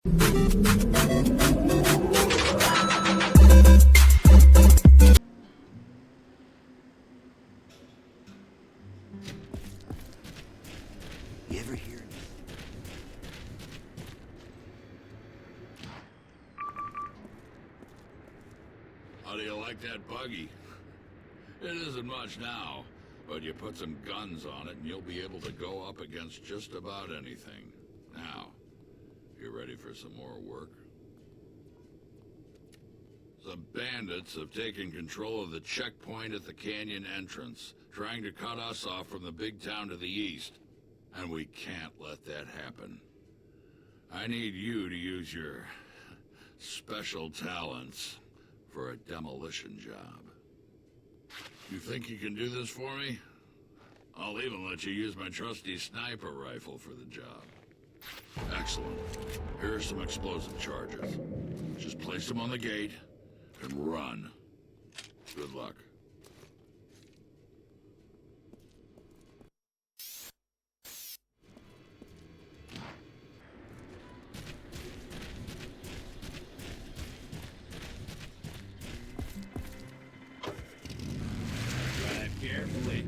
You ever hear? How do you like that buggy? It isn't much now, but you put some guns on it and you'll be able to go up against just about anything. Now, you ready for some more work? Some bandits have taken control of the checkpoint at the canyon entrance, trying to cut us off from the big town to the east. And we can't let that happen. I need you to use your special talents for a demolition job. You think you can do this for me? I'll even let you use my trusty sniper rifle for the job. Excellent. Here are some explosive charges. Just place them on the gate and run. Good luck. Drive carefully.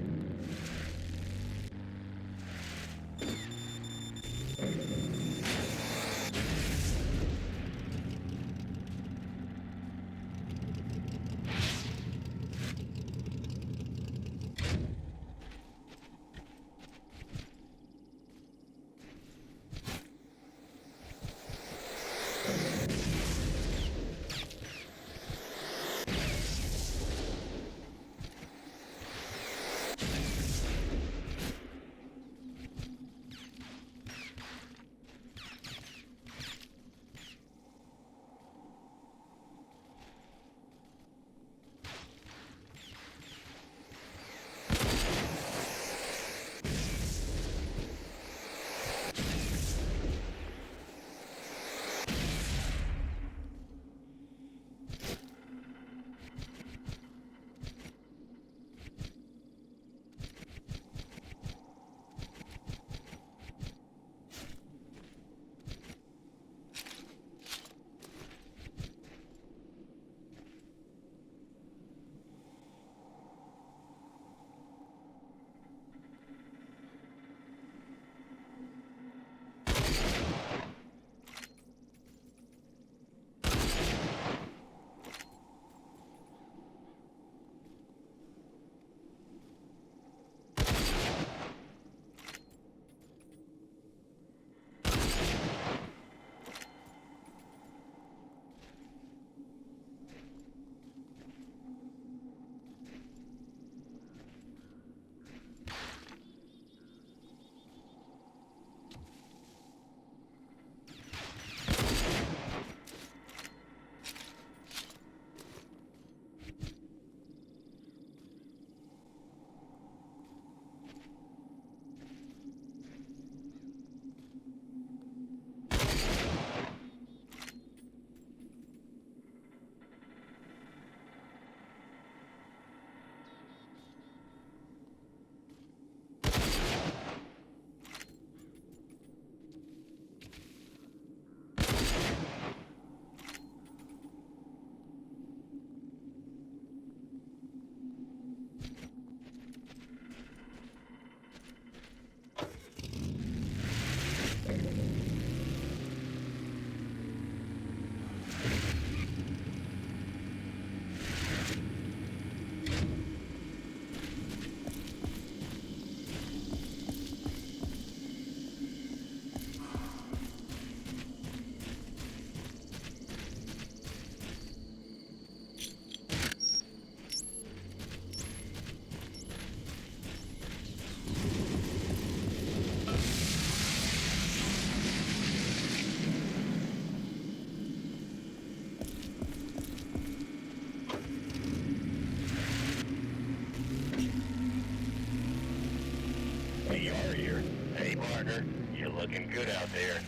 You're looking good out there.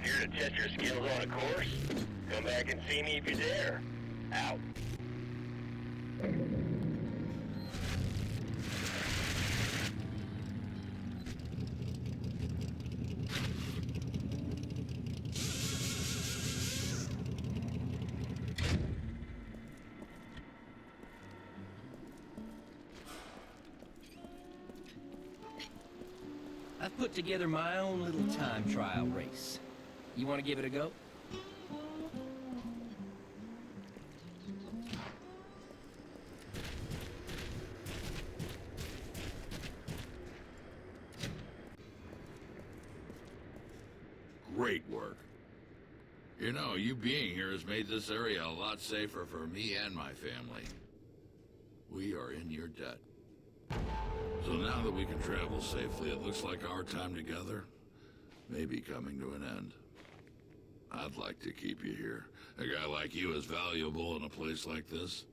Here to test your skills on a course? Come back and see me if you dare. Out. I've put together my own little time trial race. You want to give it a go? Great work. You know, you being here has made this area a lot safer for me and my family. We are in your debt. So now that we can travel safely, it looks like our time together may be coming to an end. I'd like to keep you here. A guy like you is valuable in a place like this,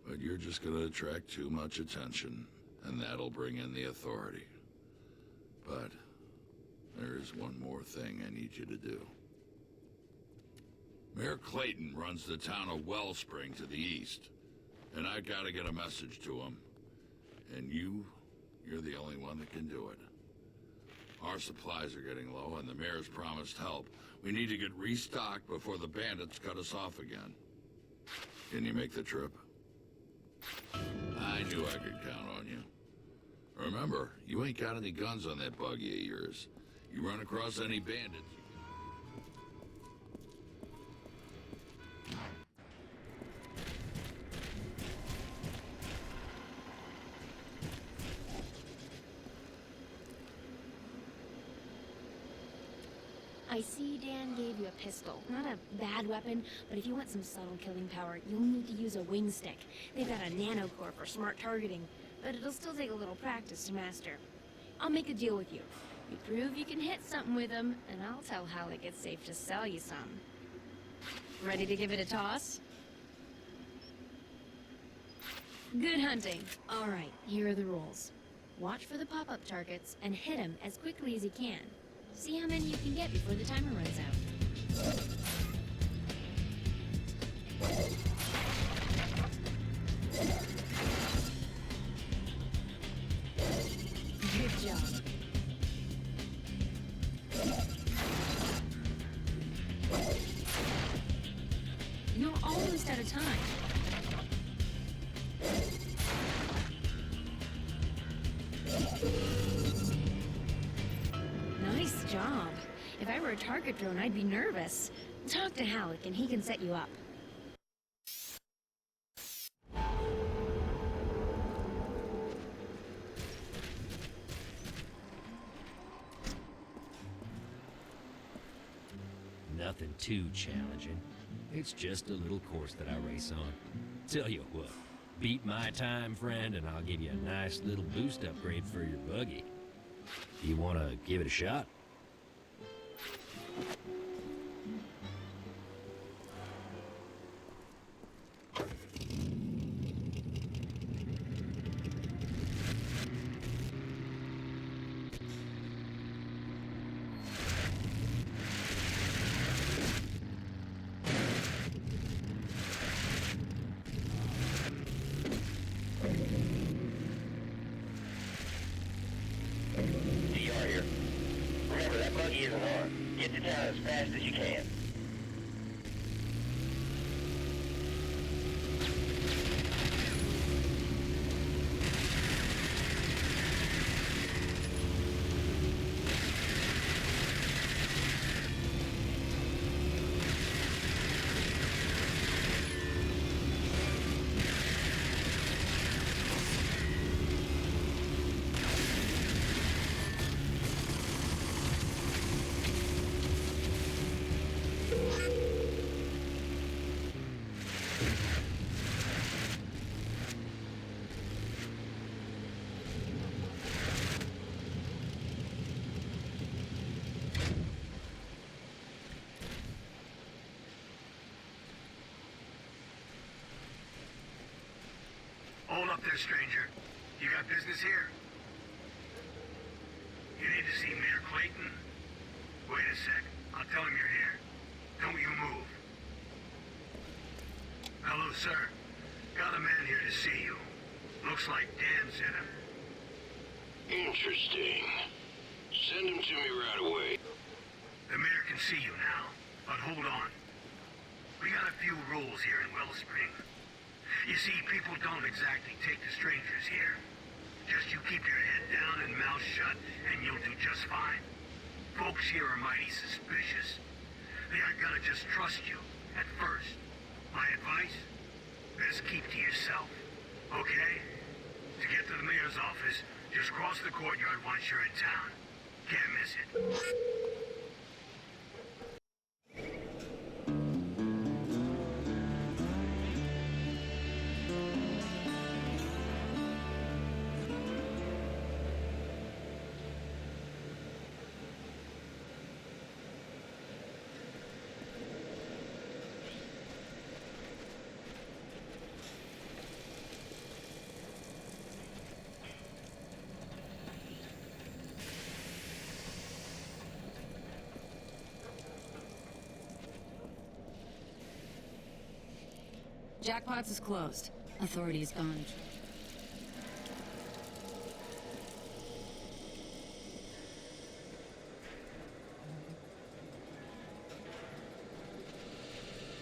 but you're just gonna attract too much attention, and that'll bring in the authority. But there is one more thing I need you to do. Mayor Clayton runs the town of Wellspring to the east, and I gotta get a message to him. And you're the only one that can do it. Our supplies are getting low, and the mayor's promised help. We need to get restocked before the bandits cut us off again. Can you make the trip? I knew I could count on you. Remember, you ain't got any guns on that buggy of yours. You run across any bandits... I see Dan gave you a pistol. Not a bad weapon, but if you want some subtle killing power, you'll need to use a wing stick. They've got a nanocore for smart targeting, but it'll still take a little practice to master. I'll make a deal with you. You prove you can hit something with them, and I'll tell Halleck it's safe to sell you some. Ready to give it a toss? Good hunting. All right, here are the rules. Watch for the pop-up targets and hit them as quickly as you can. See how many you can get before the timer runs out. Good job. You're almost out of time. Nice job. If I were a target drone, I'd be nervous. Talk to Halleck and he can set you up. Nothing too challenging. It's just a little course that I race on. Tell you what, beat my time, friend, and I'll give you a nice little boost upgrade for your buggy. You want to give it a shot? Remember, that buggy isn't on. Get to town as fast as you can. Hold up there, stranger. You got business here? You need to see Mayor Clayton? Wait a sec. I'll tell him you're here. Don't you move. Hello, sir. Got a man here to see you. Looks like Dan sent him. Interesting. Send him to me right away. The mayor can see you now, but hold on. We got a few rules here in Wellspring. You see, people don't exactly take to strangers here. Just you keep your head down and mouth shut, and you'll do just fine. Folks here are mighty suspicious. They aren't gonna just trust you at first. My advice? Best keep to yourself, okay? To get to the mayor's office, just cross the courtyard once you're in town. Can't miss it. Jackpots is closed. Authority is gone.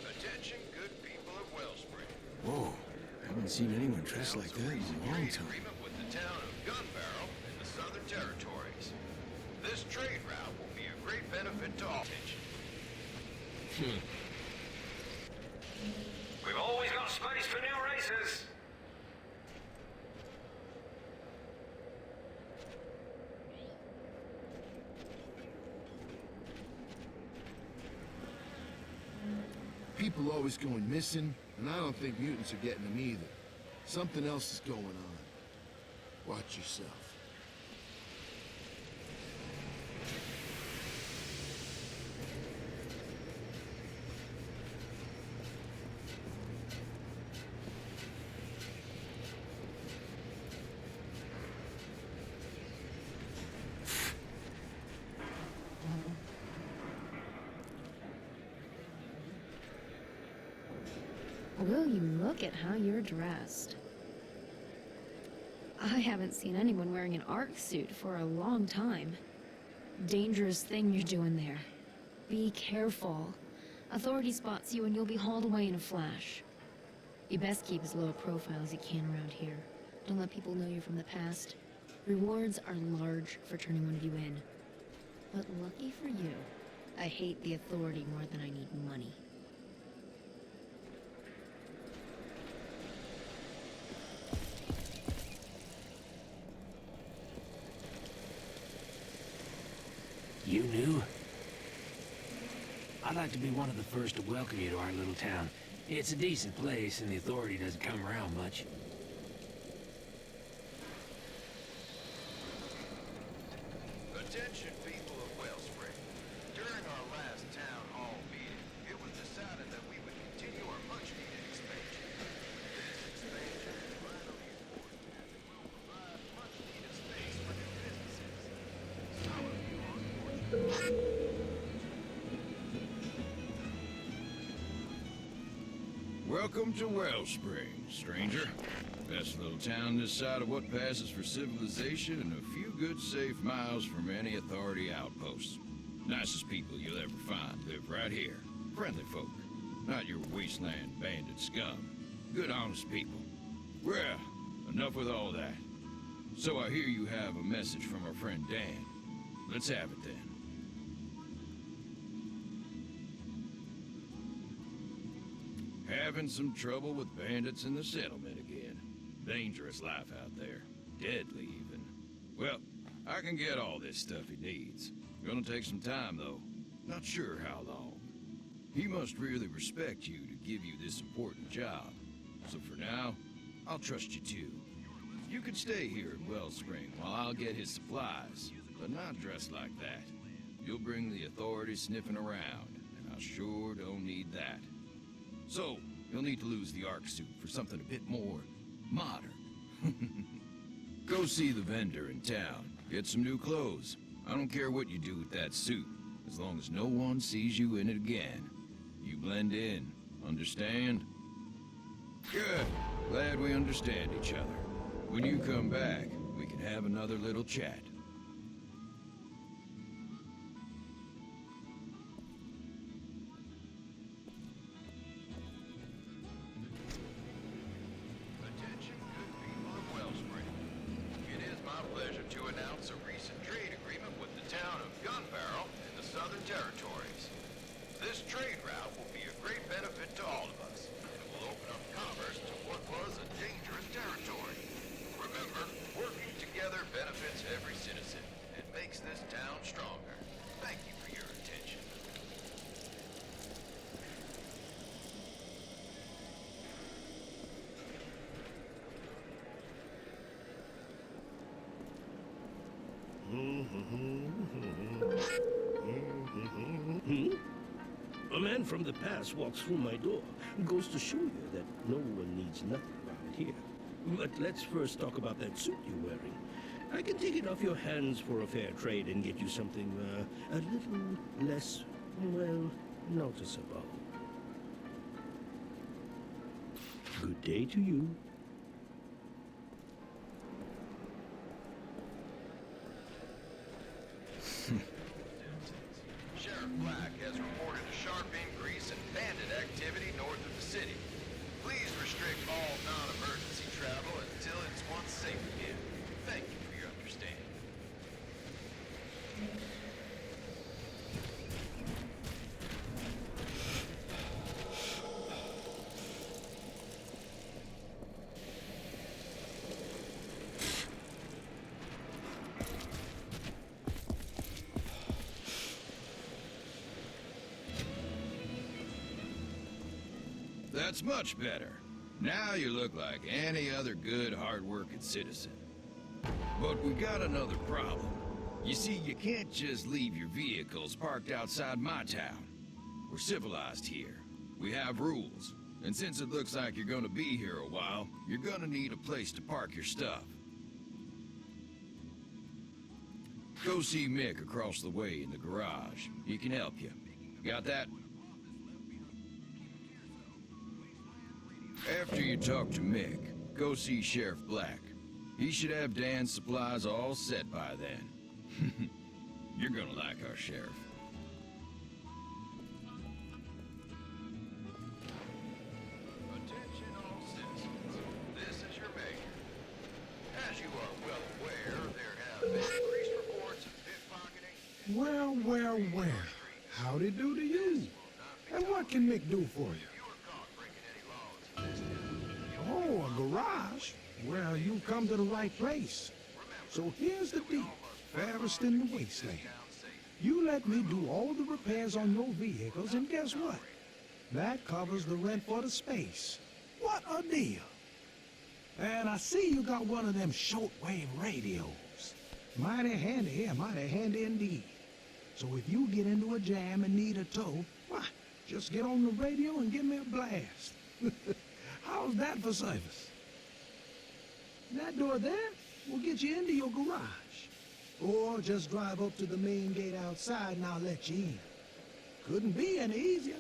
Attention, good people of Wellspring. Whoa, I haven't seen anyone dressed like that in a long time. Agreement with the town of Gunbarrel in the Southern Territories. This trade route will be a great benefit to all. We've always got space for new races. People always going missing, and I don't think mutants are getting them either. Something else is going on. Watch yourself. Will you look at how you're dressed? I haven't seen anyone wearing an ARC suit for a long time. Dangerous thing you're doing there. Be careful. Authority spots you and you'll be hauled away in a flash. You best keep as low a profile as you can around here. Don't let people know you're from the past. Rewards are large for turning one of you in. But lucky for you, I hate the Authority more than I need money. You new? I'd like to be one of the first to welcome you to our little town. It's a decent place, and the Authority doesn't come around much. Attention, people of Wellspring. During our last town hall meeting, it was decided that we would continue our much-needed expansion. This expansion is vitally important as it will provide much-needed space for new businesses. Some of you, unfortunately... Welcome to Wellspring, stranger. Best little town this side of what passes for civilization and a few good safe miles from any Authority outposts. Nicest people you'll ever find live right here. Friendly folk. Not your wasteland bandit scum. Good honest people. Well, enough with all that. So I hear you have a message from our friend Dan. Let's have it then. Having some trouble with bandits in the settlement again. Dangerous life out there. Deadly, even. Well, I can get all this stuff he needs. Gonna take some time, though. Not sure how long. He must really respect you to give you this important job. So for now, I'll trust you too. You can stay here in Wellspring while I'll get his supplies, but not dressed like that. You'll bring the Authority sniffing around, and I sure don't need that. So, you'll need to lose the ARC suit for something a bit more modern. Go see the vendor in town. Get some new clothes. I don't care what you do with that suit, as long as no one sees you in it again. You blend in, understand? Good. Glad we understand each other. When you come back, we can have another little chat. Attention, good people of Wellspring. Get man from the past walks through my door. Goes to show you that no one needs nothing around here. But let's first talk about that suit you're wearing. I can take it off your hands for a fair trade and get you something, a little less, well, noticeable. Good day to you. Sheriff Black has reported a sharp increase in bandit activity north of the city. Please restrict all non-emergency travel until it's once safe again. Thank you for your understanding. That's much better. Now you look like any other good, hard-working citizen. But we got another problem. You see, you can't just leave your vehicles parked outside my town. We're civilized here. We have rules. And since it looks like you're gonna be here a while, you're gonna need a place to park your stuff. Go see Mick across the way in the garage. He can help you. Got that? After you talk to Mick, go see Sheriff Black. He should have Dan's supplies all set by then. You're gonna like our sheriff. Attention all citizens. This is your mayor. As you are well aware, there have been increased reports of pickpocketing. Well. Howdy do to you? And what can Mick do for you? You were caught breaking any laws listed. Oh, a garage? Well, you come to the right place. So here's the deal, fairest in the wasteland. You let me do all the repairs on your vehicles, and guess what? That covers the rent for the space. What a deal. And I see you got one of them shortwave radios. Mighty handy, yeah, mighty handy indeed. So if you get into a jam and need a tow, why, just get on the radio and give me a blast. How's that for service? That door there will get you into your garage. Or just drive up to the main gate outside and I'll let you in. Couldn't be any easier.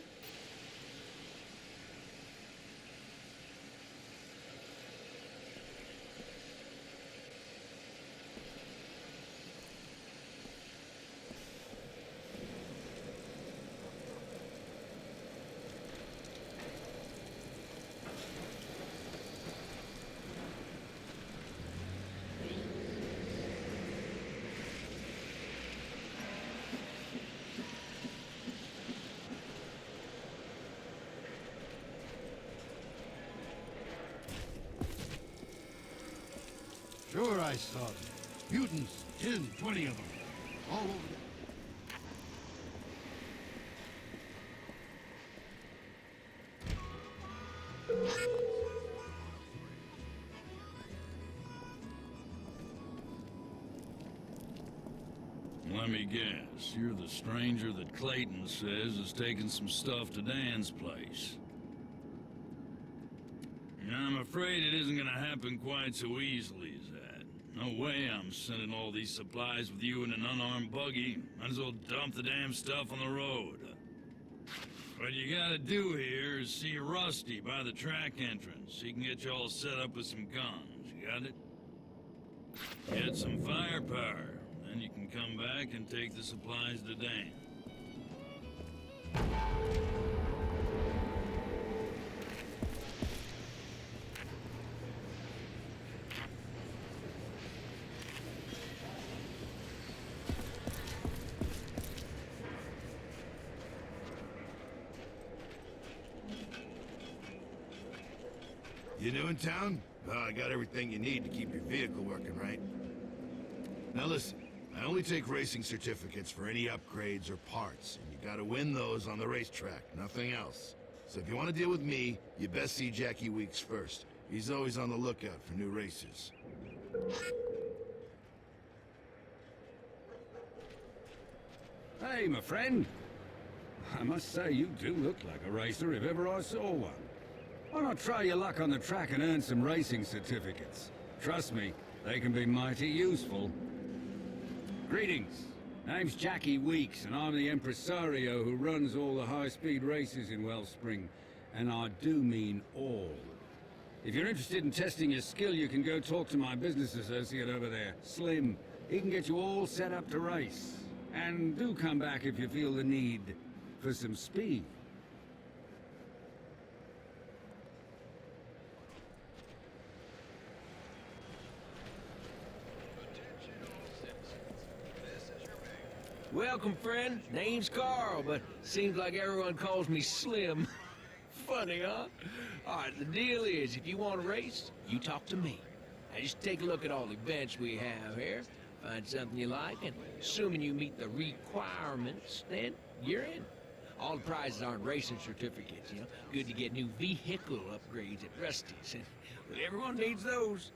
Sure I saw them. Mutants, 10, 20 of them. All over Let me guess, you're the stranger that Clayton says is taking some stuff to Dan's place. I'm afraid it isn't gonna happen quite so easily as that. No way I'm sending all these supplies with you in an unarmed buggy. Might as well dump the damn stuff on the road. What you gotta do here is see Rusty by the track entrance. He can get you all set up with some guns. You got it? Get some firepower. Then you can come back and take the supplies to Dan. You new in town? Well, I got everything you need to keep your vehicle working, right? Now listen, I only take racing certificates for any upgrades or parts, and you gotta win those on the racetrack, nothing else. So if you want to deal with me, you best see Jackie Weeks first. He's always on the lookout for new races. Hey, my friend. I must say, you do look like a racer if ever I saw one. Why not try your luck on the track and earn some racing certificates? Trust me, they can be mighty useful. Greetings. Name's Jackie Weeks, and I'm the impresario who runs all the high-speed races in Wellspring. And I do mean all. If you're interested in testing your skill, you can go talk to my business associate over there, Slim. He can get you all set up to race. And do come back if you feel the need for some speed. Welcome, friend. Name's Carl, but seems like everyone calls me Slim. Funny, huh? All right, the deal is, if you want to race, you talk to me. Now, just take a look at all the events we have here, find something you like, and assuming you meet the requirements, then you're in. All the prizes aren't racing certificates, you know. Good to get new vehicle upgrades at Rusty's, and well, everyone needs those.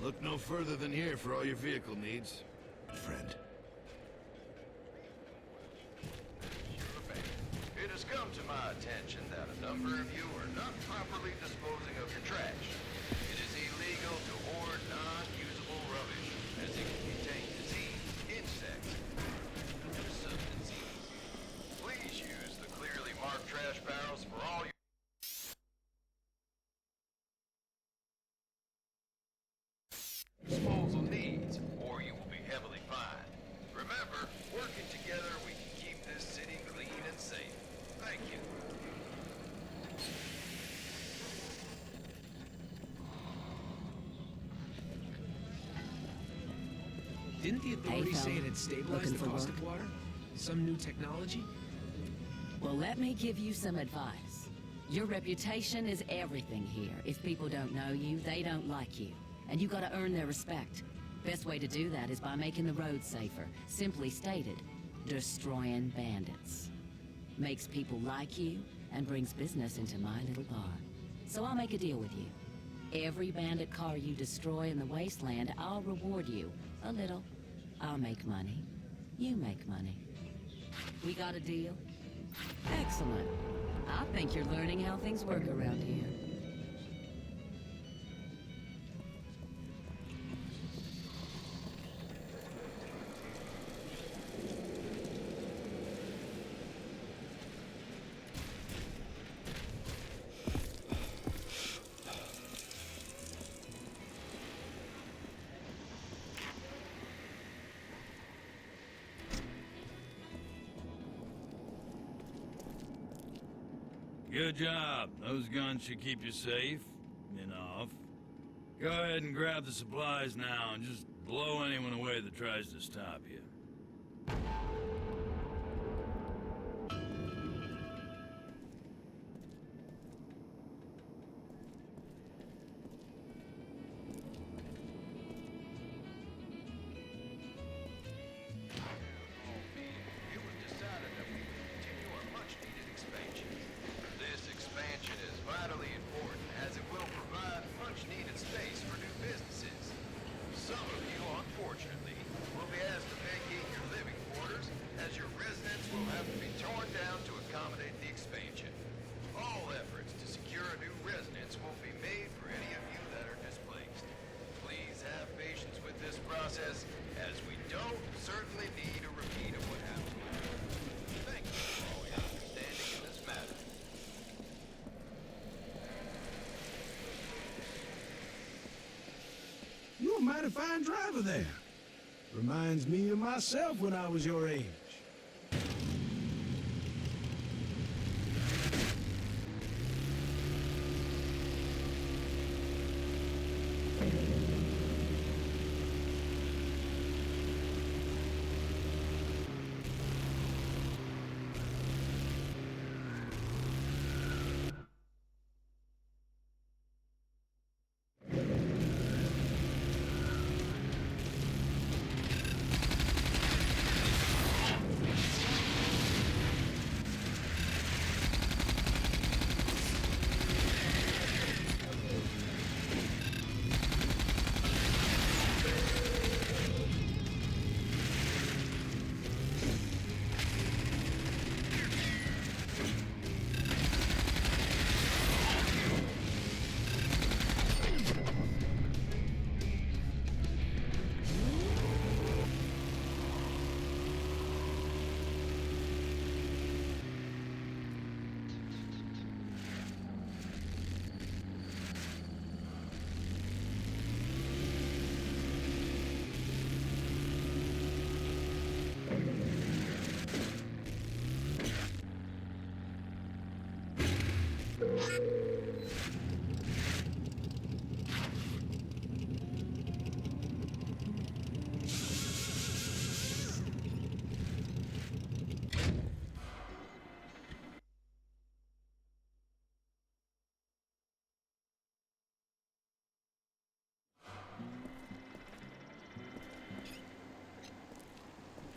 Look no further than here for all your vehicle needs, friend. It has come to my attention that a number of you are not properly disposing of your trash. It is illegal to hoard non-usable rubbish, as it can contain disease, insects, and substances. Please use the clearly marked trash barrels for all your disposal needs, or you will be heavily fined. Remember, working together, we can keep this city clean and safe. Thank you. Didn't the authorities say it had stabilized Looking the for cost work? of water? Some new technology? Well, let me give you some advice. Your reputation is everything here. If people don't know you, they don't like you. And you gotta earn their respect. Best way to do that is by making the roads safer. Simply stated, destroying bandits. Makes people like you and brings business into my little bar. So I'll make a deal with you. Every bandit car you destroy in the wasteland, I'll reward you. A little. I'll make money. You make money. We got a deal? Excellent. I think you're learning how things work around here. Good job. Those guns should keep you safe. Enough. Go ahead and grab the supplies now and just blow anyone away that tries to stop you. It was decided that we would continue our much-needed expansion. This expansion is vitally important as it will provide much-needed space for new businesses. Some of you, unfortunately, will be asked to vacate your living quarters as your residence will have to be torn down to accommodate the expansion. All efforts to secure a new residence will be made for any of you that are displaced. Please have patience with this process, as we don't certainly need a repeat of what happened. Thank you for all your understanding in this matter. You're a mighty fine driver there. Reminds me of myself when I was your age.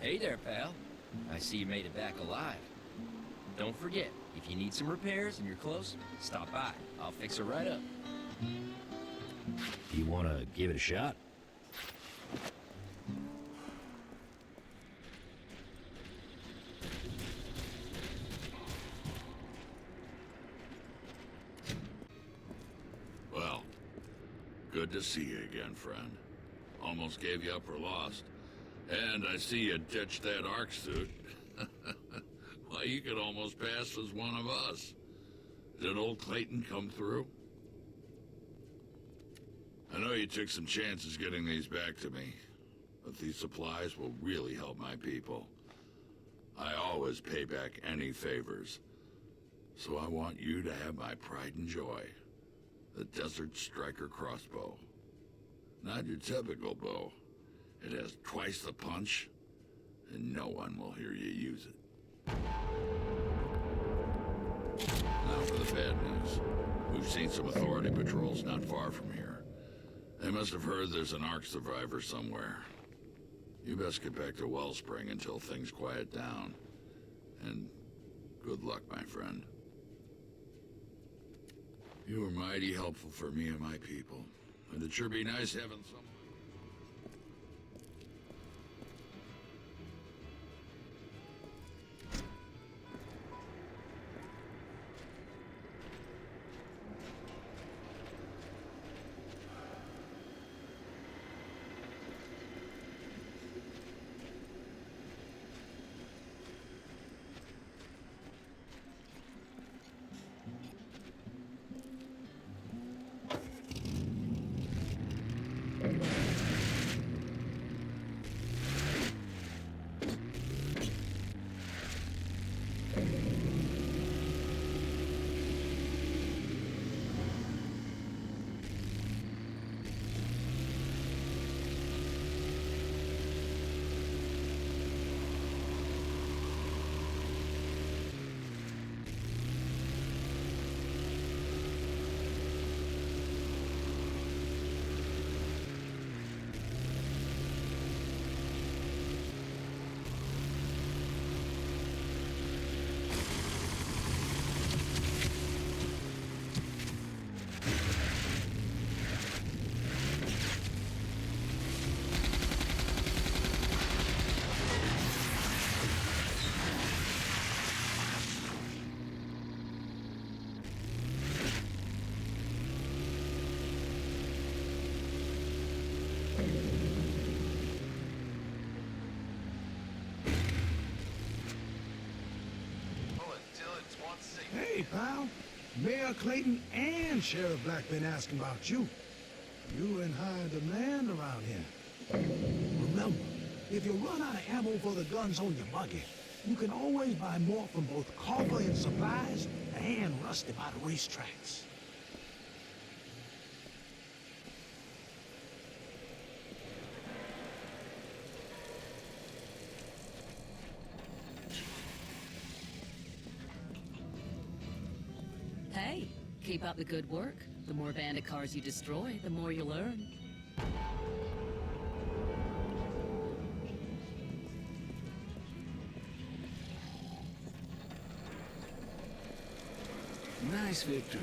Hey there, pal. I see you made it back alive. Don't forget, if you need some repairs and you're close, stop by. I'll fix her right up. You want to give it a shot? Well, good to see you again, friend. Almost gave you up for lost. And I see you ditched that arc suit. Why, you could almost pass as one of us. Did old Clayton come through? I know you took some chances getting these back to me, but these supplies will really help my people. I always pay back any favors. So I want you to have my pride and joy. The Desert Striker crossbow. Not your typical bow. It has twice the punch, and no one will hear you use it. Now for the bad news. We've seen some authority patrols not far from here. They must have heard there's an Ark survivor somewhere. You best get back to Wellspring until things quiet down. And good luck, my friend. You were mighty helpful for me and my people. And it sure be nice having someone... Hey, pal. Mayor Clayton and Sheriff Black been asking about you. You in high demand around here. Remember, if you run out of ammo for the guns on your buggy, you can always buy more from both Carver and Supplies and Rusty by the racetracks. Hey, keep up the good work. The more bandit cars you destroy, the more you'll earn. Nice victory.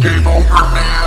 Game over now.